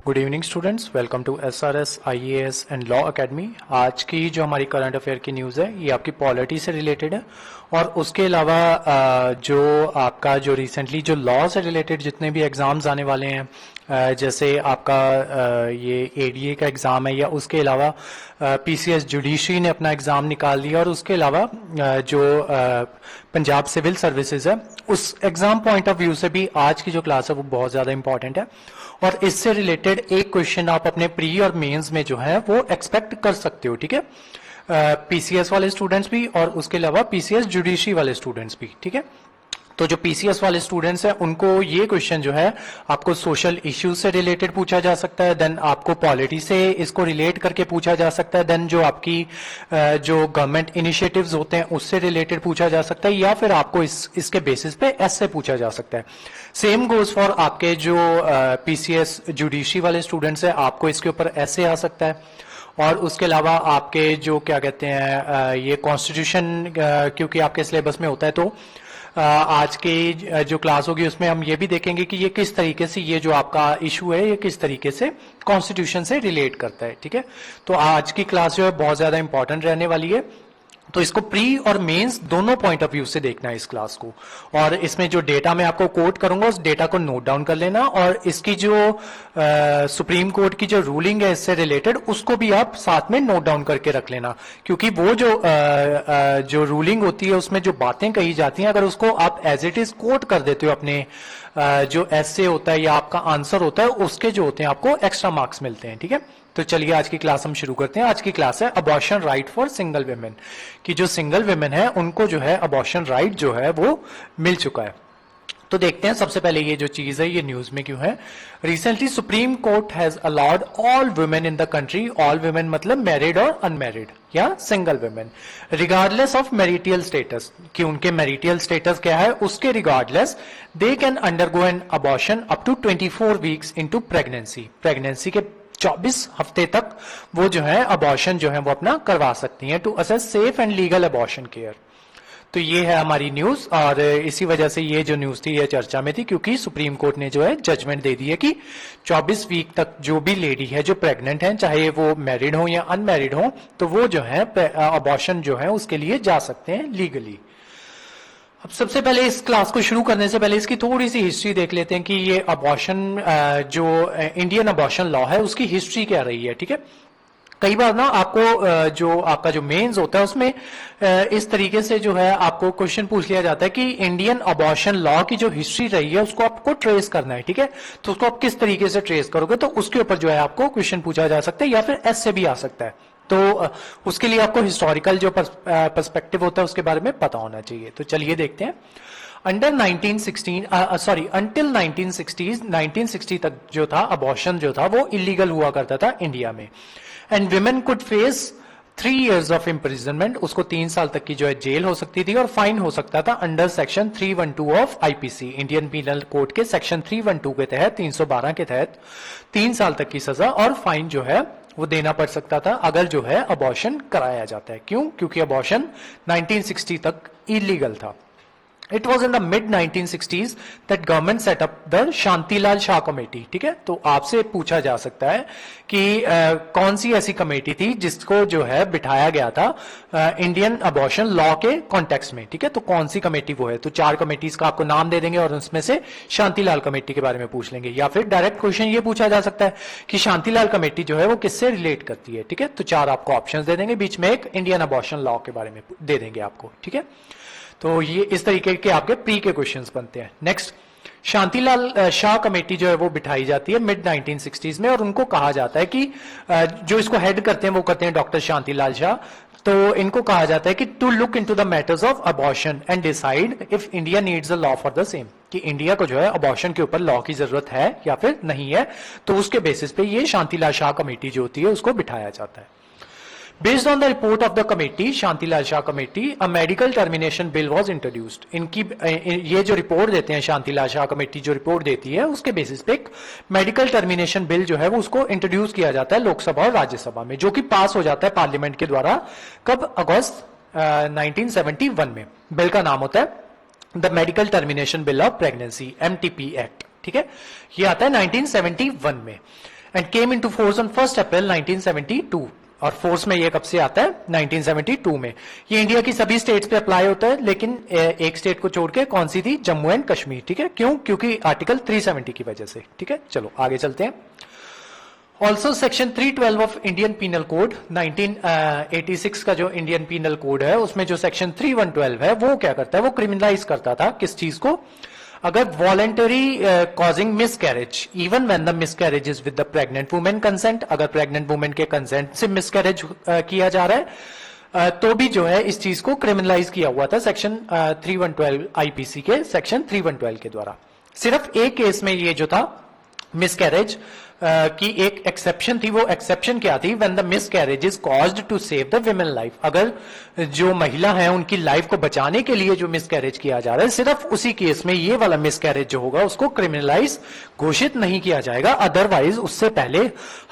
Good evening students, welcome to SRS IAS and law academy. आज की जो हमारी करंट अफेयर की न्यूज़ है ये आपकी पॉलिटी से रिलेटेड है और उसके अलावा जो आपका जो रिसेंटली जो लॉ से रिलेटेड जितने भी एग्ज़ाम्स आने वाले हैं, जैसे आपका ये एडीए का एग्ज़ाम है या उसके अलावा पीसीएस जुडिशरी ने अपना एग्ज़ाम निकाल दिया और उसके अलावा जो पंजाब सिविल सर्विसेज है उस एग्ज़ाम पॉइंट ऑफ व्यू से भी आज की जो क्लास है वो बहुत ज़्यादा इंपॉर्टेंट है और इससे रिलेटेड एक क्वेश्चन आप अपने प्री और मेंस में जो है वो एक्सपेक्ट कर सकते हो। ठीक है, पीसीएस वाले स्टूडेंट्स भी और उसके अलावा पीसीएस जुडिशरी वाले स्टूडेंट्स भी। ठीक है, तो जो पीसीएस वाले स्टूडेंट्स हैं उनको ये क्वेश्चन जो है आपको सोशल इश्यूज से रिलेटेड पूछा जा सकता है, देन आपको पॉलिटी से इसको रिलेट करके पूछा जा सकता है, देन जो आपकी जो गवर्नमेंट इनिशिएटिव्स होते हैं उससे रिलेटेड पूछा जा सकता है, या फिर आपको इसके बेसिस पे ऐसे पूछा जा सकता है। सेम गोज फॉर आपके जो पीसीएस जुडिशरी वाले स्टूडेंट्स हैं, आपको इसके ऊपर ऐसे आ सकता है। और उसके अलावा आपके जो क्या कहते हैं ये कॉन्स्टिट्यूशन क्योंकि आपके सिलेबस में होता है, तो आज की जो क्लास होगी उसमें हम ये भी देखेंगे कि ये किस तरीके से ये जो आपका इशू है ये किस तरीके से कॉन्स्टिट्यूशन से रिलेट करता है। ठीक है, तो आज की क्लास जो है बहुत ज्यादा इंपॉर्टेंट रहने वाली है, तो इसको प्री और मेंस दोनों पॉइंट ऑफ व्यू से देखना है इस क्लास को। और इसमें जो डेटा मैं आपको कोट करूंगा उस डेटा को नोट डाउन कर लेना और इसकी जो सुप्रीम कोर्ट की जो रूलिंग है इससे रिलेटेड उसको भी आप साथ में नोट डाउन करके रख लेना, क्योंकि वो जो रूलिंग होती है उसमें जो बातें कही जाती हैं अगर उसको आप एज इट इज कोट कर देते हो अपने जो एसे होता है या आपका आंसर होता है उसके जो होते हैं आपको एक्स्ट्रा मार्क्स मिलते हैं। ठीक है, तो चलिए आज की क्लास हम शुरू करते हैं। आज की क्लास है abortion right for single women, कि जो सिंगल विमेन है उनको जो है अबॉर्शन राइट जो है वो मिल चुका है। तो देखते हैं सबसे पहले ये जो चीज है ये न्यूज में क्यों है। Recently Supreme Court has allowed all women in the country, all women मतलब मैरिड और अनमैरिड या single women, regardless of marital status, कि उनके मैरिटियल स्टेटस क्या है उसके regardless they can undergo an abortion up to 24 weeks into pregnancy, pregnancy के 24 हफ्ते तक वो जो है अबॉर्शन जो है वो अपना करवा सकती हैं to access safe and legal abortion care. तो ये है हमारी न्यूज और इसी वजह से ये जो न्यूज थी ये चर्चा में थी, क्योंकि सुप्रीम कोर्ट ने जो है जजमेंट दे दी है कि 24 वीक तक जो भी लेडी है जो प्रेग्नेंट है, चाहे वो मैरिड हो या अनमैरिड हो, तो वो जो है अबॉर्शन जो है उसके लिए जा सकते हैं लीगली। अब सबसे पहले इस क्लास को शुरू करने से पहले इसकी थोड़ी सी हिस्ट्री देख लेते हैं कि ये अबॉर्शन जो इंडियन अबॉर्शन लॉ है उसकी हिस्ट्री क्या रही है। ठीक है, कई बार ना आपको जो आपका जो मेंस होता है उसमें इस तरीके से जो है आपको क्वेश्चन पूछ लिया जाता है कि इंडियन अबॉर्शन लॉ की जो हिस्ट्री रही है उसको आपको ट्रेस करना है। ठीक है, तो उसको आप किस तरीके से ट्रेस करोगे, तो उसके ऊपर जो है आपको क्वेश्चन पूछा जा सकता है या फिर ऐसे भी आ सकता है। तो उसके लिए आपको हिस्टोरिकल जो पर्सपेक्टिव होता है उसके बारे में पता होना चाहिए। तो चलिए देखते हैं। अंडर 1916 सॉरी अंटिल 1960 तक जो था अबॉर्शन जो था वो इलीगल हुआ करता था इंडिया में, and women could face 3 years of imprisonment, उसको 3 साल तक की जो है जेल हो सकती थी और फाइन हो सकता था under section 312 of IPC, Indian penal code के सेक्शन 312 के तहत 312 के तहत 3 साल तक की सजा और फाइन जो है वो देना पड़ सकता था अगर जो है अबॉर्शन कराया जाता है। क्यों? क्योंकि अबॉर्शन 1960 तक इलीगल था। It was in the mid 1960s that government set up the Shantilal Shah committee. ठीक है, तो आपसे पूछा जा सकता है कि कौन सी ऐसी कमेटी थी जिसको जो है बिठाया गया था इंडियन अबॉर्शन लॉ के कॉन्टेक्स्ट में। ठीक है, तो कौन सी कमेटी वो है, तो 4 कमेटीज का आपको नाम दे देंगे और उसमें से शांतिलाल कमेटी के बारे में पूछ लेंगे, या फिर डायरेक्ट क्वेश्चन ये पूछा जा सकता है कि शांतिलाल कमेटी जो है वो किससे रिलेट करती है। ठीक है, तो 4 आपको ऑप्शन दे देंगे, बीच में एक इंडियन अबॉर्शन लॉ के बारे में दे देंगे आपको। ठीक है, तो ये इस तरीके के आपके प्री के क्वेश्चंस बनते हैं। नेक्स्ट, शांतिलाल शाह कमेटी जो है वो बिठाई जाती है मिड 1960s में और उनको कहा जाता है कि जो इसको हेड करते हैं वो करते हैं डॉक्टर शांतिलाल शाह। तो इनको कहा जाता है कि to look into the matters of abortion and decide if India needs a law for the same, कि इंडिया को जो है अबॉर्शन के ऊपर लॉ की जरूरत है या फिर नहीं है, तो उसके बेसिस पे ये शांतिलाल शाह कमेटी जो होती है उसको बिठाया जाता है। Based on the report of the committee, Shantilal Shah committee, a medical termination bill was introduced. इनकी ये जो रिपोर्ट देते हैं शांतिलाल शाह कमेटी जो रिपोर्ट देती है उसके बेसिस पे एक मेडिकल टर्मिनेशन बिल जो है वो उसको इंट्रोड्यूस किया जाता है लोकसभा और राज्यसभा में, जो कि पास हो जाता है पार्लियामेंट के द्वारा कब, अगस्त 1971 में। बिल का नाम होता है the medical termination bill of pregnancy, MTP act. ठीक है, ये आता है 1971 में। And came into force on 1 अप्रैल 1972। और फोर्स में ये कब से आता है? 1972 में। ये इंडिया की सभी स्टेट्स पे अप्लाई होता है, लेकिन एक स्टेट को छोड़ के, कौन सी थी? जम्मू एंड कश्मीर। ठीक है, क्यों? क्योंकि आर्टिकल 370 की वजह से। ठीक है, चलो आगे चलते हैं। Also section 312 of Indian penal code 1986 का जो इंडियन पीनल कोड है, उसमें जो सेक्शन 3112 है, वो क्या करता है? वो क्रिमिनलाइज करता था किस चीज को? अगर voluntary causing miscarriage, even when the miscarriage is with the pregnant women consent, अगर प्रेग्नेंट वुमेन के कंसेंट से मिसकैरेज किया जा रहा है, तो भी जो है इस चीज को क्रिमिनलाइज किया हुआ था सेक्शन 3112 आईपीसी के सेक्शन 3112 के द्वारा। सिर्फ एक केस में ये जो था मिसकैरेज की एक एक्सेप्शन थी। वो एक्सेप्शन क्या थी? When the miscarriage is caused to save the women life, अगर जो महिला है उनकी लाइफ को बचाने के लिए जो मिसकैरेज किया जा रहा है, सिर्फ उसी केस में ये वाला मिसकैरेज जो होगा उसको क्रिमिनलाइज घोषित नहीं किया जाएगा। अदरवाइज उससे पहले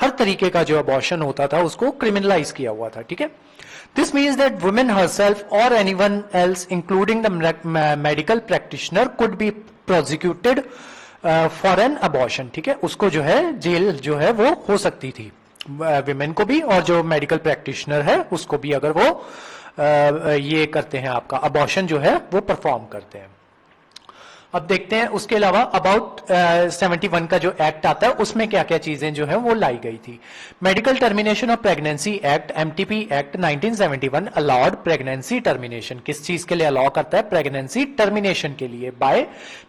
हर तरीके का जो अबॉर्शन होता था उसको क्रिमिनलाइज किया हुआ था। ठीक है, this means that women herself और anyone else including the medical practitioner could be prosecuted for an abortion. ठीक है, उसको जो है जेल जो है वो हो सकती थी, विमेन को भी और जो मेडिकल प्रैक्टिशनर है उसको भी, अगर वो ये करते हैं, आपका अबॉर्शन जो है वो परफॉर्म करते हैं। अब देखते हैं उसके अलावा अबाउट 71 का जो एक्ट आता है उसमें क्या क्या चीजें जो है वो लाई गई थी। Medical termination of pregnancy act, MTP act 1971 allowed pregnancy termination. किस चीज के लिए अलाउ करता है? प्रेगनेंसी टर्मिनेशन के लिए बाय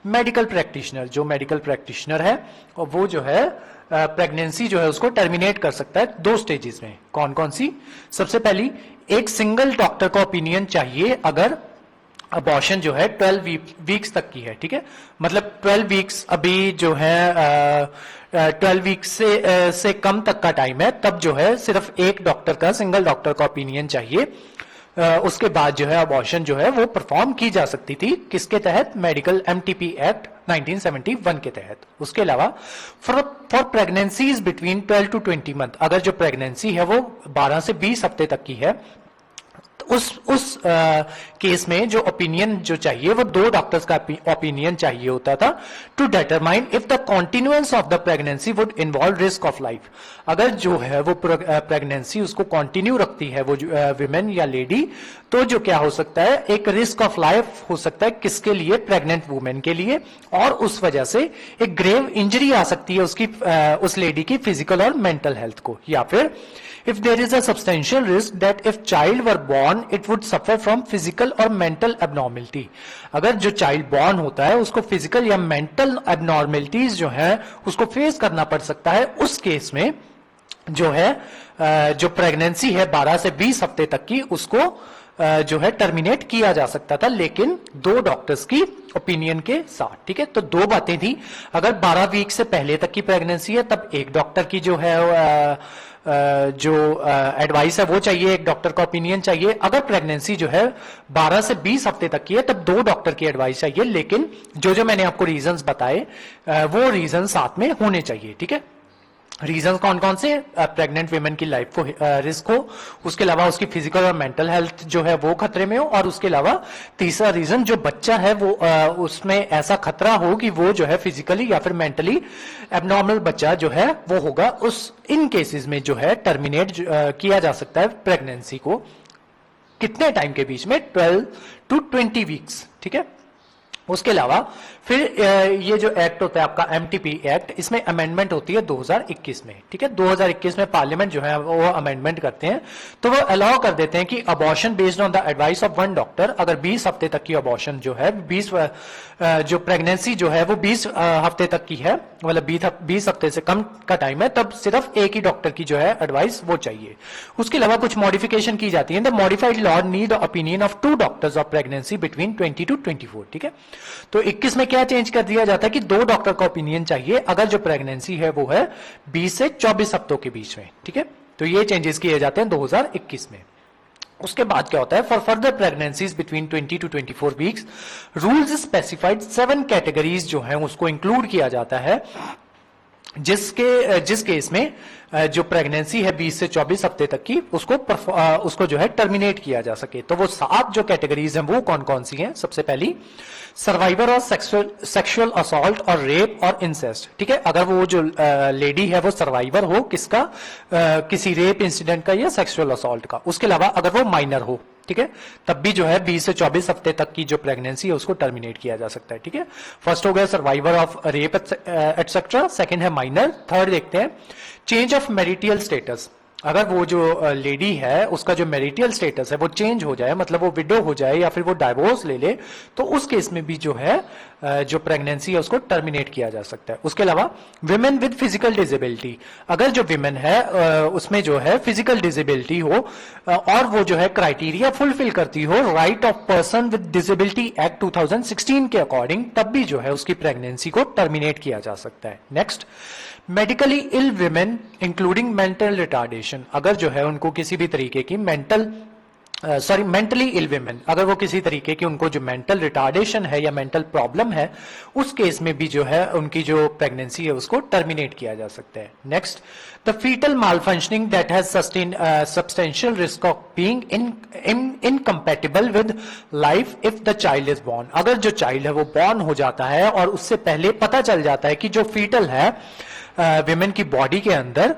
मेडिकल प्रैक्टिशनर। जो मेडिकल प्रैक्टिशनर है वो जो है प्रेगनेंसी जो है उसको टर्मिनेट कर सकता है दो स्टेजेस में। कौन कौन सी? सबसे पहली, एक सिंगल डॉक्टर का ओपिनियन चाहिए अगर अबॉर्शन जो है 12 वीक्स तक की है। ठीक है, मतलब 12 वीक्स अभी जो है 12 वीक्स से कम तक का टाइम है, तब जो है सिर्फ एक डॉक्टर का, सिंगल डॉक्टर का ओपिनियन चाहिए। उसके बाद जो है अबॉर्शन जो है वो परफॉर्म की जा सकती थी। किसके तहत? मेडिकल एमटीपी एक्ट 1971 के तहत। उसके अलावा for pregnancies between 12 to 20 month, अगर जो प्रेगनेंसी है वो 12 से 20 हफ्ते तक की है, उस केस में जो ओपिनियन जो चाहिए वो दो डॉक्टर्स का ओपिनियन चाहिए होता था to determine if the continuance of the pregnancy would involve risk of life. अगर जो है वो प्रेगनेंसी उसको कंटिन्यू रखती है वो विमेन या लेडी, तो जो क्या हो सकता है? एक रिस्क ऑफ लाइफ हो सकता है। किसके लिए? प्रेग्नेंट वुमेन के लिए। और उस वजह से एक ग्रेव इंजरी आ सकती है उसकी उस लेडी की फिजिकल और मेंटल हेल्थ को। या फिर if there is a substantial risk that if child were born it would suffer from physical or mental abnormality, अगर जो child born होता है उसको physical या mental abnormalities जो है उसको फेस करना पड़ सकता है, उस केस में जो है जो प्रेगनेंसी है 12 से 20 हफ्ते तक की, उसको जो है टर्मिनेट किया जा सकता था, लेकिन दो डॉक्टर्स की ओपिनियन के साथ। ठीक है, तो दो बातें थी। अगर 12 वीक से पहले तक की प्रेगनेंसी है तब एक डॉक्टर की जो है जो एडवाइस है वो चाहिए, एक डॉक्टर का ओपिनियन चाहिए। अगर प्रेगनेंसी जो है 12 से 20 हफ्ते तक की है तब दो डॉक्टर की एडवाइस चाहिए, लेकिन जो जो मैंने आपको रीजंस बताए वो रीजन साथ में होने चाहिए। ठीक है, रीजन कौन कौन से? प्रेग्नेंट विमेन की लाइफ को रिस्क हो, उसके अलावा उसकी फिजिकल और मेंटल हेल्थ जो है वो खतरे में हो, और उसके अलावा तीसरा रीजन जो बच्चा है वो उसमें ऐसा खतरा हो कि वो जो है फिजिकली या फिर मेंटली एबनॉर्मल बच्चा जो है वो होगा। उस इन केसेस में जो है टर्मिनेट किया जा सकता है प्रेगनेंसी को कितने टाइम के बीच में? 12 टू 20 वीक्स। ठीक है, उसके अलावा फिर ये जो एक्ट होता है आपका एमटीपी एक्ट, इसमें अमेंडमेंट होती है 2021 में। ठीक है, 2021 में पार्लियामेंट जो है वो अमेंडमेंट करते हैं, तो वो अलाउ कर देते हैं कि abortion based on the advice of one doctor, अगर 20 हफ्ते तक की अबॉर्शन जो है 20 जो प्रेगनेंसी जो है वो 20 हफ्ते तक की है, मतलब 20 हफ्ते से कम का टाइम है, तब सिर्फ एक ही डॉक्टर की जो है एडवाइस वो चाहिए। उसके अलावा कुछ मॉडिफिकेशन की जाती है। The modified law need opinion of 2 doctors of pregnancy between 20 to 24। ठीक है, तो 21 में क्या चेंज कर दिया जाता है कि 2 डॉक्टर का ओपिनियन चाहिए अगर जो प्रेगनेंसी है वो है 20 से 24 हफ्तों के बीच में। ठीक है, तो ये चेंजेस किए जाते हैं 2021 में। उसके बाद क्या होता है? For further pregnancies between 20 to 24 weeks rules specified 7 categories जो है उसको इंक्लूड किया जाता है, जिस केस में जो प्रेगनेंसी है 20 से 24 हफ्ते तक की उसको जो है टर्मिनेट किया जा सके। तो वो 7 जो कैटेगरीज हैं वो कौन कौन सी हैं? सबसे पहली सर्वाइवर और सेक्सुअल असॉल्ट और रेप और इंसेस्ट, ठीक है। अगर वो जो लेडी है वो सर्वाइवर हो किसका, किसी रेप इंसिडेंट का या सेक्सुअल असॉल्ट का, उसके अलावा अगर वो माइनर हो, ठीक है, तब भी जो है 20 से 24 हफ्ते तक की जो प्रेगनेंसी है उसको टर्मिनेट किया जा सकता है, ठीक है। फर्स्ट हो गया survivor of rape etcetera, second है माइनर, थर्ड देखते हैं चेंज ऑफ मैरिटल स्टेटस। अगर वो जो लेडी है उसका जो मैरिटल स्टेटस है वो चेंज हो जाए, मतलब वो विडो हो जाए या फिर वो डाइवोर्स ले ले, तो उस केस में भी जो है जो प्रेगनेंसी है उसको टर्मिनेट किया जा सकता है। उसके अलावा विमेन विद फिजिकल डिसेबिलिटी, अगर जो विमेन है उसमें जो है फिजिकल डिसेबिलिटी हो और वो जो है क्राइटेरिया फुलफिल करती हो right of person with disability act 2016 के अकॉर्डिंग, तब भी जो है उसकी प्रेगनेंसी को टर्मिनेट किया जा सकता है। नेक्स्ट, मेडिकली इल विमेन इंक्लूडिंग मेंटल रिटार्डेशन, अगर जो है उनको किसी भी तरीके की मेंटली इल विमेन, अगर वो किसी तरीके की उनको जो मेंटल रिटार्डेशन है या मेंटल प्रॉब्लम है, उस केस में भी जो है उनकी जो प्रेगनेंसी है उसको टर्मिनेट किया जा सकता है। Next, the foetal malfunctioning that has substantial risk of being incompatible with life if the child is born, अगर जो चाइल्ड है वो बॉर्न हो जाता है और उससे पहले पता चल जाता है कि जो फीटल है विमेन की बॉडी के अंदर,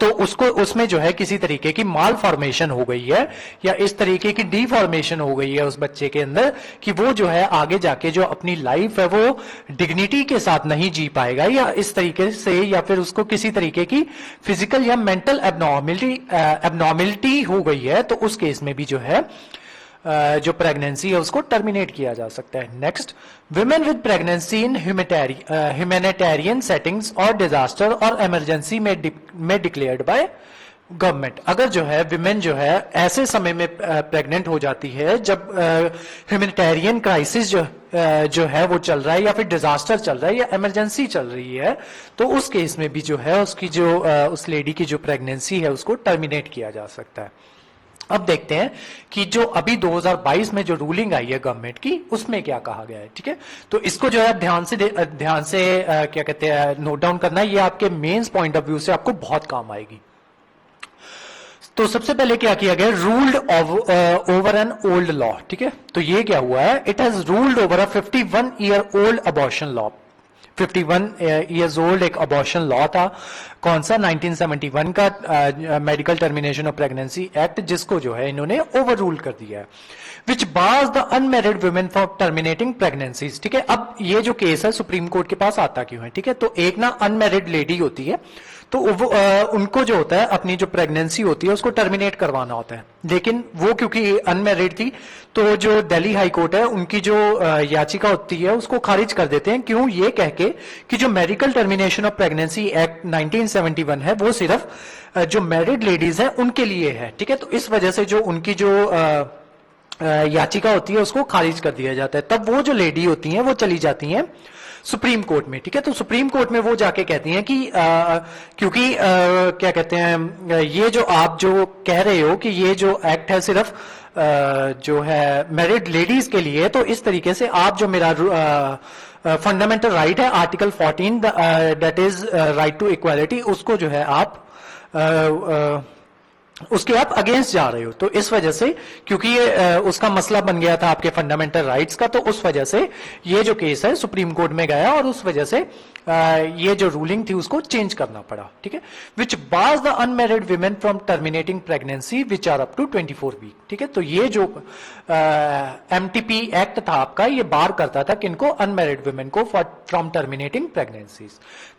तो उसको उसमें जो है किसी तरीके की माल फॉर्मेशन हो गई है या इस तरीके की डीफॉर्मेशन हो गई है उस बच्चे के अंदर कि वो जो है आगे जाके जो अपनी लाइफ है वो डिग्निटी के साथ नहीं जी पाएगा, या इस तरीके से या फिर उसको किसी तरीके की फिजिकल या मेंटल एबनॉर्मेलिटी हो गई है, तो उस केस में भी जो है जो प्रेगनेंसी है उसको टर्मिनेट किया जा सकता है। Next, women with pregnancy in humanitarian settings और डिजास्टर और इमरजेंसी में डिक्लेयर्ड बाय गवर्नमेंट, अगर जो है विमेन जो है ऐसे समय में प्रेग्नेंट हो जाती है जब ह्यूमैनिटेरियन क्राइसिस जो है वो चल रहा है या फिर डिजास्टर चल रहा है या इमरजेंसी चल रही है, तो उस केस में भी जो है उसकी जो उस लेडी की जो प्रेगनेंसी है उसको टर्मिनेट किया जा सकता है। अब देखते हैं कि जो अभी 2022 में जो रूलिंग आई है गवर्नमेंट की उसमें क्या कहा गया है, ठीक है। तो इसको जो है ध्यान से क्या कहते हैं नोट डाउन करना है, ये आपके मेंस पॉइंट ऑफ व्यू से आपको बहुत काम आएगी। तो सबसे पहले क्या किया गया, ruled over an old law, ठीक है। तो ये क्या हुआ है, it has ruled over a 51 year old abortion law. 51 years old एक अबॉर्शन लॉ था, कौन सा 1971 का medical termination of pregnancy act, जिसको जो है इन्होंने ओवर रूल कर दिया है, which bars the unmarried women for terminating pregnancies, ठीक है। अब ये जो केस है सुप्रीम कोर्ट के पास आता क्यों है, ठीक है। तो एक ना अनमैरिड लेडी होती है, तो वो उनको जो होता है अपनी जो प्रेगनेंसी होती है उसको टर्मिनेट करवाना होता है, लेकिन वो क्योंकि अनमैरिड थी तो जो दिल्ली हाई कोर्ट है उनकी जो याचिका होती है उसको खारिज कर देते हैं, क्यों, ये कह के कि जो medical termination of pregnancy act 1971 है वो सिर्फ जो मैरिड लेडीज है उनके लिए है, ठीक है। तो इस वजह से जो उनकी जो याचिका होती है उसको खारिज कर दिया जाता है। तब वो जो लेडी होती हैं वो चली जाती हैं सुप्रीम कोर्ट में, ठीक है। तो सुप्रीम कोर्ट में वो जाके कहती हैं कि क्योंकि क्या कहते हैं, ये जो आप जो कह रहे हो कि ये जो एक्ट है सिर्फ जो है मैरिड लेडीज के लिए, तो इस तरीके से आप जो मेरा फंडामेंटल राइट है article 14 that is right to equality, उसको जो है आप उसके आप अगेंस्ट जा रहे हो। तो इस वजह से क्योंकि ये उसका मसला बन गया था आपके फंडामेंटल राइट्स का, तो उस वजह से ये जो केस है सुप्रीम कोर्ट में गया और उस वजह से ये जो रूलिंग थी उसको चेंज करना पड़ा, ठीक है। Which bars the unmarried women from terminating pregnancy which are up to 24 week, ठीक है। तो ये जो एमटीपी एक्ट था आपका, ये बार करता था किनको, अनमैरिड विमेन को from terminating pregnancies.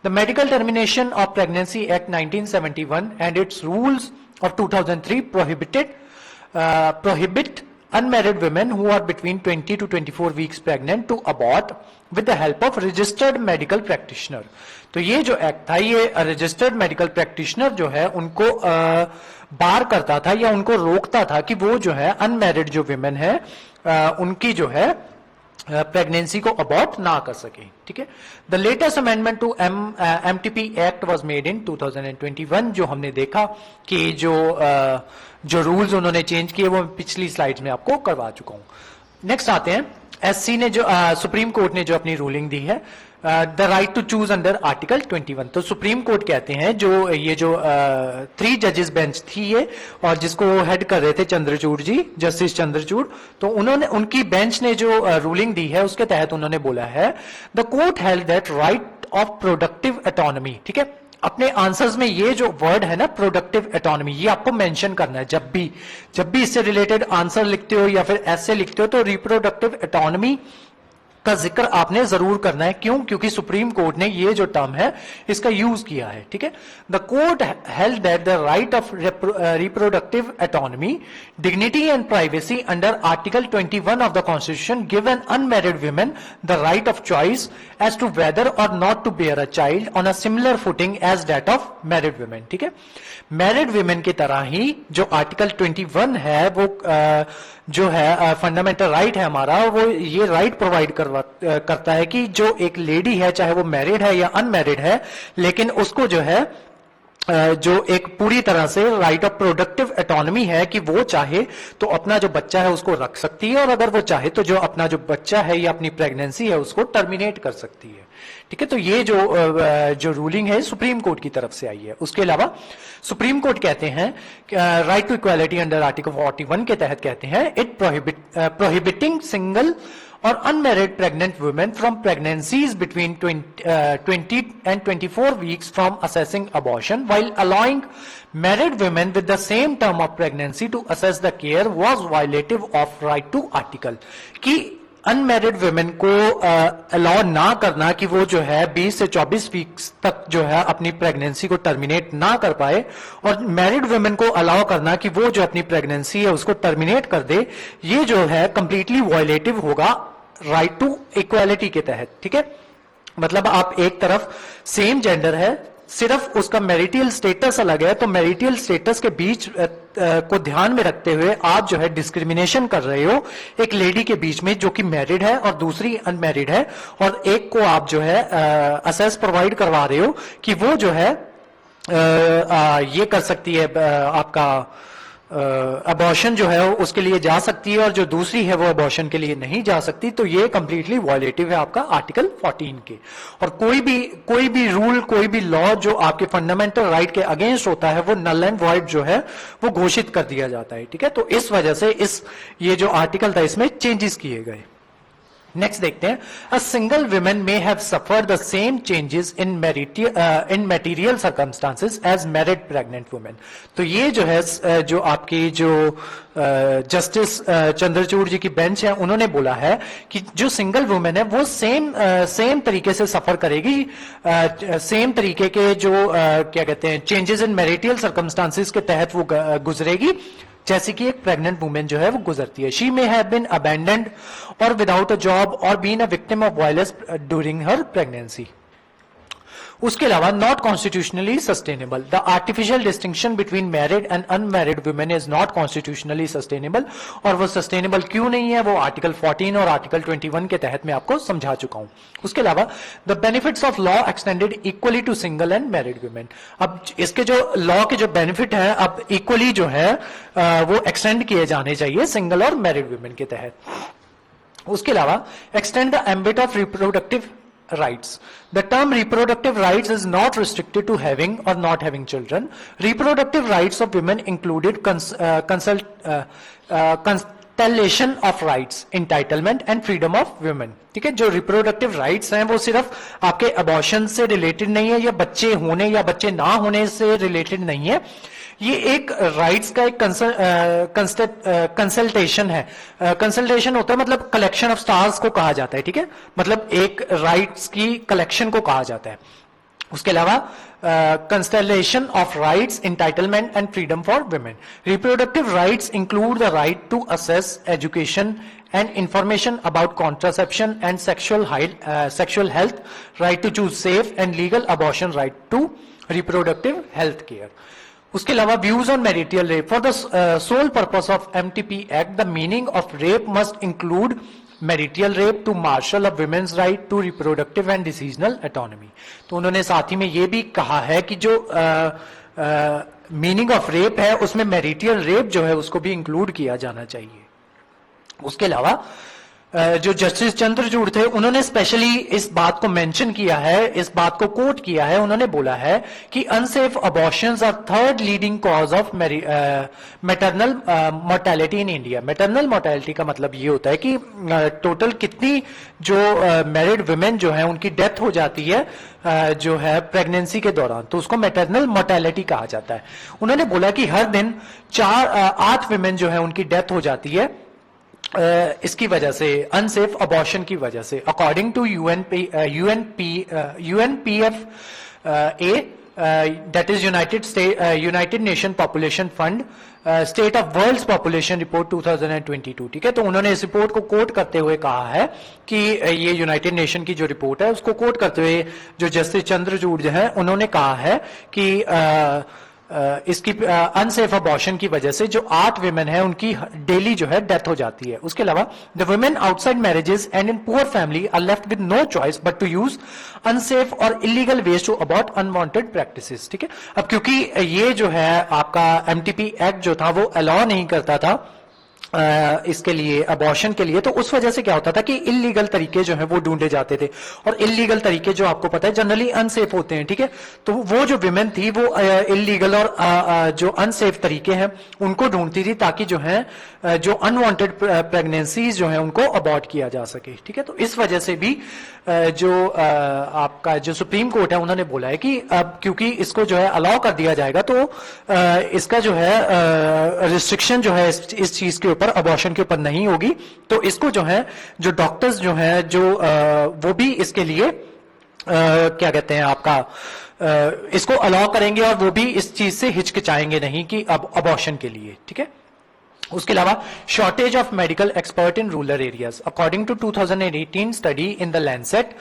The medical termination of pregnancy act 1971 and it's rules of 2003 prohibit unmarried women who are between 20 to 24 weeks pregnant to abort with the help of registered medical practitioner। तो ये जो act था ये registered medical practitioner जो है उनको बार करता था या उनको रोकता था कि वो जो है अनमैरिड जो विमेन है उनकी जो है प्रेगनेंसी को अबॉर्ट ना कर सके, ठीक है। The latest amendment to MTP act was made in 2021, जो हमने देखा कि जो रूल्स उन्होंने चेंज किए वो पिछली स्लाइड्स में आपको करवा चुका हूं। नेक्स्ट आते हैं, एससी ने जो सुप्रीम कोर्ट ने जो अपनी रूलिंग दी है the right to choose under article 21। तो सुप्रीम कोर्ट कहते हैं जो ये जो 3 जजेस बेंच थी ये, और जिसको हेड कर रहे थे चंद्रचूड़ जी, जस्टिस चंद्रचूड़, तो उन्होंने उनकी बेंच ने जो रूलिंग दी है उसके तहत उन्होंने बोला है the court held that right of productive autonomy. ठीक है, अपने आंसर्स में ये जो वर्ड है ना प्रोडक्टिव ऑटोनॉमी, ये आपको मेंशन करना है जब भी इससे रिलेटेड आंसर लिखते हो या फिर ऐसे लिखते हो तो रिप्रोडक्टिव ऑटोनॉमी का जिक्र आपने जरूर करना है। क्यों? क्योंकि सुप्रीम कोर्ट ने ये जो टर्म है इसका यूज किया है। ठीक है, the court held that the right of reproductive autonomy, dignity and privacy under article 21 of the constitution give an unmarried women the right of choice as to whether or not to bear a child on a similar footing as that of married women. ठीक है, married women की तरह ही जो article 21 है वो जो है fundamental right है हमारा, वो ये राइट प्रोवाइड करता है कि जो एक लेडी है चाहे वो मैरिड है या अनमैरिड है, लेकिन उसको जो है जो एक पूरी तरह से राइट ऑफ प्रोडक्टिव ऑटोनॉमी है कि वो चाहे तो अपना जो बच्चा है उसको रख सकती है, और अगर वो चाहे तो जो अपना जो बच्चा है या अपनी प्रेगनेंसी है उसको टर्मिनेट कर सकती है। ठीक है, तो ये जो रूलिंग है सुप्रीम कोर्ट की तरफ से आई है। उसके अलावा सुप्रीम कोर्ट कहते हैं right to equality under article 41 के तहत कहते हैं it prohibiting single or unmarried pregnant women from pregnancies between 20 and 24 weeks from assessing abortion, while allowing married women with the same term of pregnancy to assess the care was violative of right to article। कि unmarried women को allow ना करना कि वो जो है 20 से 24 weeks तक जो है अपनी प्रेगनेंसी को टर्मिनेट ना कर पाए, और मैरिड वुमेन को अलाउ करना कि वो जो अपनी प्रेगनेंसी है उसको टर्मिनेट कर दे, ये जो है कंप्लीटली वायलेटिव होगा राइट टू इक्वालिटी के तहत। ठीक है, मतलब आप एक तरफ सेम जेंडर है, सिर्फ उसका मैरिटल स्टेटस अलग है, तो मैरिटल स्टेटस के बीच को ध्यान में रखते हुए आप जो है डिस्क्रिमिनेशन कर रहे हो एक लेडी के बीच में जो कि मैरिड है और दूसरी अनमैरिड है, और एक को आप जो है असेस प्रोवाइड करवा रहे हो कि वो जो है ये कर सकती है, आपका अबॉर्शन जो है उसके लिए जा सकती है, और जो दूसरी है वो अबॉर्शन के लिए नहीं जा सकती। तो ये कंप्लीटली वायलेटिव है आपका आर्टिकल 14 के। और कोई भी रूल, कोई भी लॉ जो आपके फंडामेंटल राइट के अगेंस्ट होता है वो नल एंड वॉइड जो है वो घोषित कर दिया जाता है। ठीक है, तो इस वजह से ये जो आर्टिकल था इसमें चेंजेस किए गए। नेक्स्ट देखते हैं, a single woman may have suffered the same changes in material circumstances as married pregnant women. तो ये जो है जो आपकी जो जस्टिस चंद्रचूड़ जी की बेंच है उन्होंने बोला है कि जो सिंगल वुमेन है वो सेम तरीके से सफर करेगी, सेम तरीके के जो क्या कहते हैं चेंजेस इन मैरिटल सर्कमस्टांसेस के तहत वो गुजरेगी जैसे कि एक प्रेग्नेंट वुमेन जो है वो गुजरती है। She may have been abandoned और विदाउट अ जॉब और been a victim of violence during her pregnancy. उसके अलावा not constitutionally sustainable, the artificial distinction between married and unmarried women is not constitutionally sustainable. और वो sustainable क्यों नहीं है वो आर्टिकल 14 और आर्टिकल 21 के तहत मैं आपको समझा चुका हूं। उसके अलावा the benefits of law extended equally to single and married women. अब इसके जो लॉ के जो बेनिफिट है अब इक्वली जो है वो एक्सटेंड किए जाने चाहिए सिंगल और मैरिड वुमेन के तहत। उसके अलावा extend the ambit of reproductive rights. The term reproductive rights is not restricted to having or not having children. Reproductive rights of women included constellation of rights, entitlement and freedom of women. ठीक है, जो reproductive rights हैं वो सिर्फ आपके abortion से related नहीं है या बच्चे होने या बच्चे ना होने से रिलेटेड नहीं है, ये एक राइट्स का एक कंसल्टेशन है। कंसल्टेशन होता है मतलब कलेक्शन ऑफ स्टार्स को कहा जाता है। ठीक है, मतलब एक राइट्स की कलेक्शन को कहा जाता है। उसके अलावा constellation of rights, entitlement and freedom for women. Reproductive rights include the right to access education and information about contraception and sexual health, right to choose safe and legal abortion, right to reproductive health care. उसके अलावा views on marital rape, for the sole purpose of MTP act the meaning of rape must include marital rape to marshal of women's right to reproductive and decisional autonomy. तो उन्होंने साथ ही में ये भी कहा है कि जो मीनिंग ऑफ रेप है उसमें मैरिटल रेप जो है उसको भी इंक्लूड किया जाना चाहिए। उसके अलावा जो जस्टिस चंद्रचूड़ थे उन्होंने स्पेशली इस बात को मेंशन किया है, इस बात को कोट किया है। उन्होंने बोला है कि unsafe abortions are third leading cause of maternal mortality in India. Maternal mortality का मतलब ये होता है कि टोटल कितनी जो मैरिड वुमेन जो है उनकी डेथ हो जाती है जो है प्रेगनेंसी के दौरान, तो उसको मैटरनल मोर्टेलिटी कहा जाता है। उन्होंने बोला कि हर दिन 8 वुमेन जो है उनकी डेथ हो जाती है इसकी वजह से, अनसेफ अबॉर्शन की वजह से। According to UNPF that is United Nation Population Fund State of World's Population Report 2022, ठीक है। तो उन्होंने इस रिपोर्ट को कोट करते हुए कहा है कि ये यूनाइटेड नेशन की जो रिपोर्ट है उसको कोट करते हुए जो जस्टिस चंद्रचूड़ जो है उन्होंने कहा है कि इसकी अनसेफ अबॉर्शन की वजह से जो 8 विमेन है उनकी डेली जो है डेथ हो जाती है। उसके अलावा the women outside marriages and in poor family are left with no choice but to use unsafe और illegal ways to abort unwanted practices, ठीक है। अब क्योंकि ये जो है आपका एमटीपी एक्ट जो था वो अलाउ नहीं करता था इसके लिए, अबॉर्शन के लिए, तो उस वजह से क्या होता था कि इलीगल तरीके जो है वो ढूंढे जाते थे। और इलीगल तरीके जो आपको पता है जनरली अनसेफ होते हैं, ठीक है। तो वो जो विमेन थी वो इलीगल और जो अनसेफ तरीके हैं उनको ढूंढती थी ताकि जो है जो अनवांटेड प्रेगनेंसीज जो है उनको अबॉर्ट किया जा सके, ठीक है। तो इस वजह से भी जो आपका जो सुप्रीम कोर्ट है उन्होंने बोला है कि अब क्योंकि इसको जो है अलाउ कर दिया जाएगा तो इसका जो है रिस्ट्रिक्शन जो है इस चीज के ऊपर, अबॉर्शन के ऊपर नहीं होगी। तो इसको जो है जो डॉक्टर्स जो है जो वो भी इसके लिए क्या कहते हैं आपका इसको अलाउ करेंगे और वो भी इस चीज से हिचकिचाएंगे नहीं कि अब अबॉर्शन के लिए, ठीक है। उसके अलावा shortage of medical expert in rural areas. According to 2018 study in the Lancet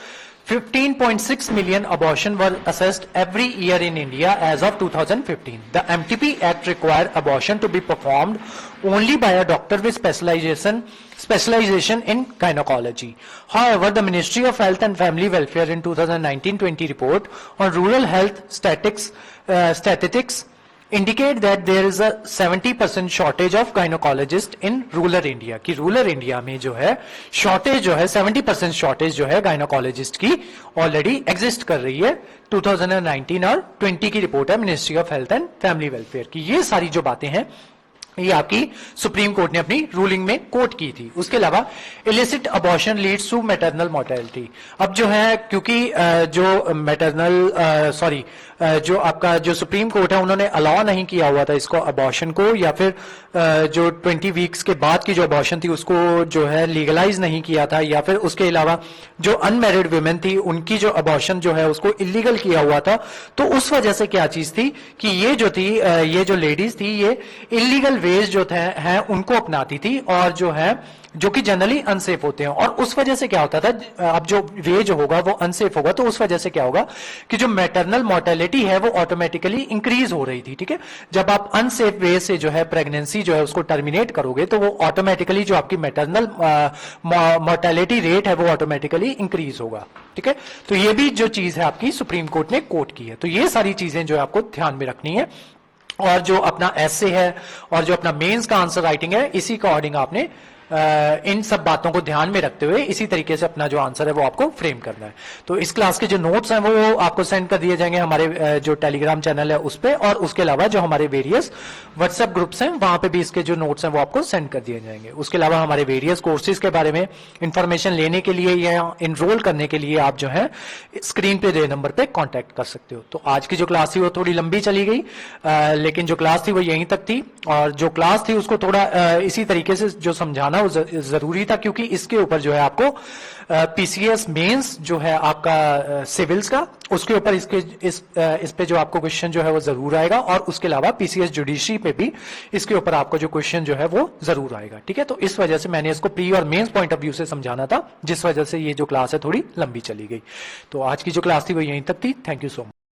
15.6 million abortion were assessed every year in India as of 2015. The MTP Act required abortion to be performed only by a doctor with specialization in gynecology. However, the Ministry of Health and Family Welfare in 2019-20 report on rural health statistics indicate that there is a 70% shortage of gynecologist in rural India, कि rural India में जो है shortage जो है 70% shortage जो है gynecologist की already exist कर रही है। 2019 और 20 की रिपोर्ट है ministry of health and family welfare की। ये सारी जो बातें हैं ये आपकी सुप्रीम कोर्ट ने अपनी रूलिंग में कोट की थी। उसके अलावा illicit abortion leads to maternal mortality. अब जो है क्योंकि जो मैटरनल जो आपका जो सुप्रीम कोर्ट है उन्होंने अलाउ नहीं किया हुआ था इसको अबॉर्शन को, या फिर जो 20 वीक्स के बाद की जो अबॉर्शन थी उसको जो है लीगलाइज नहीं किया था, या फिर उसके अलावा जो अनमैरिड वुमेन थी उनकी जो अबॉर्शन जो है उसको इलीगल किया हुआ था। तो उस वजह से क्या चीज थी कि ये जो थी ये जो लेडीज थी ये इलीगल वेज जो थे हैं उनको अपनाती थी और जो है जो कि जनरली अनसेफ होते हैं। और उस वजह से क्या होता था, अब जो वे जो होगा वो अनसेफ होगा तो उस वजह से क्या होगा कि जो मैटरनल मोर्टेलिटी है वो ऑटोमेटिकली इंक्रीज हो रही थी, ठीक है। जब आप अनसेफ वे से जो है प्रेगनेंसी जो है उसको टर्मिनेट करोगे तो वो ऑटोमेटिकली जो आपकी मैटरनल मोर्टेलिटी रेट है वो ऑटोमेटिकली इंक्रीज होगा, ठीक है। तो ये भी जो चीज है आपकी सुप्रीम कोर्ट ने कोट की है। तो ये सारी चीजें जो है आपको ध्यान में रखनी है। और जो अपना एसे है और जो अपना मेंस का आंसर राइटिंग है इसी का अकॉर्डिंग आपने इन सब बातों को ध्यान में रखते हुए इसी तरीके से अपना जो आंसर है वो आपको फ्रेम करना है। तो इस क्लास के जो नोट्स हैं वो आपको सेंड कर दिए जाएंगे हमारे जो टेलीग्राम चैनल है उस पे, और उसके अलावा जो हमारे वेरियस व्हाट्सएप ग्रुप्स हैं वहां पे भी इसके जो नोट्स हैं वो आपको सेंड कर दिए जाएंगे। उसके अलावा हमारे वेरियस कोर्सेज के बारे में इंफॉर्मेशन लेने के लिए या इनरोल करने के लिए आप जो है स्क्रीन पे दे नंबर पे कॉन्टेक्ट कर सकते हो। तो आज की जो क्लास थी वो थोड़ी लंबी चली गई, लेकिन जो क्लास थी वो यहीं तक थी, और जो क्लास थी उसको थोड़ा इसी तरीके से जो समझाना वो जरूरी था, क्योंकि इसके ऊपर जो है आपको पीसीएस मेंस जो है आपका सिविल्स का उसके ऊपर इस पे जो आपको क्वेश्चन जो है वो जरूर आएगा, और उसके अलावा पीसीएस जुडिशरी पे भी इसके ऊपर आपको जो क्वेश्चन जो है वो जरूर आएगा, ठीक है। तो इस वजह से मैंने इसको प्री और मेंस पॉइंट ऑफ व्यू से समझाना था, जिस वजह से ये जो क्लास है थोड़ी लंबी चली गई। तो आज की जो क्लास थी वो यहीं तक थी। Thank you so much.